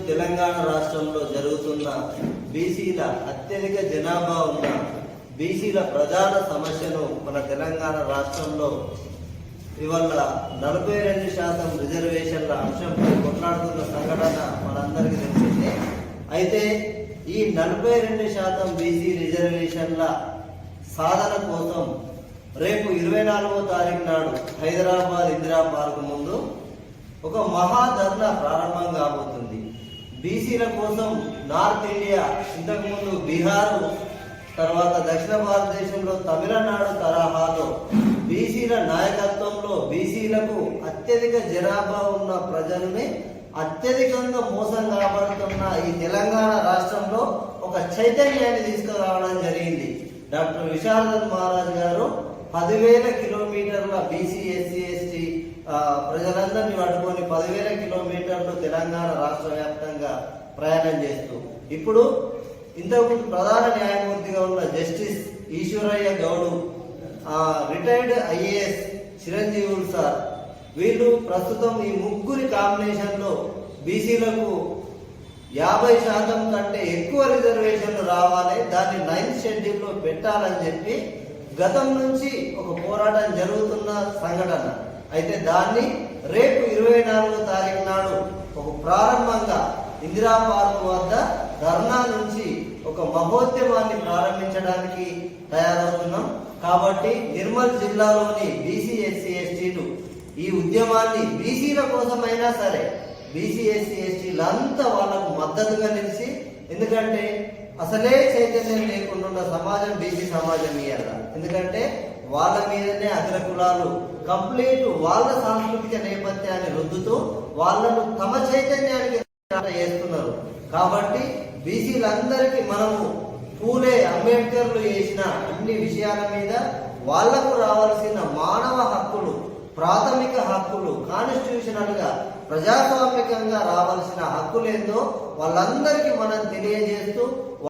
తెలంగాణ రాష్ట్రంలో జరుగుతున్న బీసీల అత్యధిక జనాభా ఉన్న బీసీల ప్రధాన సమస్యను మన తెలంగాణ రాష్ట్రంలో ఇవాళ 42% రిజర్వేషన్ల అంశంపై కొట్లాడుతున్న సంఘటన మనందరికీ తెలిసిందే. అయితే ఈ 42% బీసీ రిజర్వేషన్ల సాధన కోసం రేపు 24వ తారీఖు నాడు హైదరాబాద్ ఇందిరా పార్క్ ముందు ఒక మహాధర్నా ప్రారంభం కాబోతుంది. బీసీల కోసం నార్త్ ఇండియా, ఇంతకుముందు బీహార్, తర్వాత దక్షిణ భారతదేశంలో తమిళనాడు తరహాలో బీసీల నాయకత్వంలో బీసీలకు అత్యధిక జనాభా ఉన్న ప్రజల్ని అత్యధికంగా మోసం కాబడుతున్న ఈ తెలంగాణ రాష్ట్రంలో ఒక చైతన్యాన్ని తీసుకురావడం జరిగింది. డాక్టర్ విశారదన్ మహారాజ్ గారు 10,000 కిలోమీటర్ల బీసీ ఎస్సీ ఎస్టీ ప్రజలందరినీ పట్టుకొని 10,000 కిలోమీటర్లు తెలంగాణ రాష్ట్ర వ్యాప్తంగా ప్రయాణం చేస్తూ ఇప్పుడు ఇంతకుముందు ప్రధాన న్యాయమూర్తిగా ఉన్న జస్టిస్ ఈశ్వరయ్య గౌడు, రిటైర్డ్ ఐఏఎస్ చిరంజీవులు సార్, వీళ్ళు ప్రస్తుతం ఈ ముగ్గురి కాంబినేషన్లో బీసీలకు 50% కంటే ఎక్కువ రిజర్వేషన్లు రావాలి, దాన్ని 9th షెడ్యూల్లో పెట్టాలని చెప్పి గతం నుంచి ఒక పోరాటం జరుగుతున్న సంఘటన. అయితే దాన్ని రేపు 24వ తారీఖు నాడు ఒక ప్రారంభంగా ఇందిరా పార్క్ వద్ద ధర్నా నుంచి ఒక మహోద్యమాన్ని ప్రారంభించడానికి తయారవుతున్నాం. కాబట్టి నిర్మల్ జిల్లాలోని బీసీ ఎస్సీ ఎస్టీలు ఈ ఉద్యమాన్ని బీసీల కోసమైనా సరే బీసీ ఎస్సీ ఎస్టీలంతా వాళ్ళకు మద్దతుగా నిలిచి, ఎందుకంటే అసలే చైతన్యం లేకుండా సమాజం బీసీ సమాజం ఇయ్యాల. ఎందుకంటే వాళ్ళ మీదనే అగ్ర కులాలు కంప్లీట్ వాళ్ళ సాంస్కృతిక నేపథ్యాన్ని రుద్దుతూ వాళ్ళను తమ చైతన్యానికి చేస్తున్నారు. కాబట్టి బీసీలందరికీ మనము పూలే అంబేద్కర్లు చేసిన అన్ని విషయాల మీద వాళ్లకు రావాల్సిన మానవ హక్కులు, ప్రాథమిక హక్కులు, కాన్స్టిట్యూషనల్ గా ప్రజాస్వామికంగా రావాల్సిన హక్కులేందో వాళ్ళందరికీ మనం తెలియజేస్తూ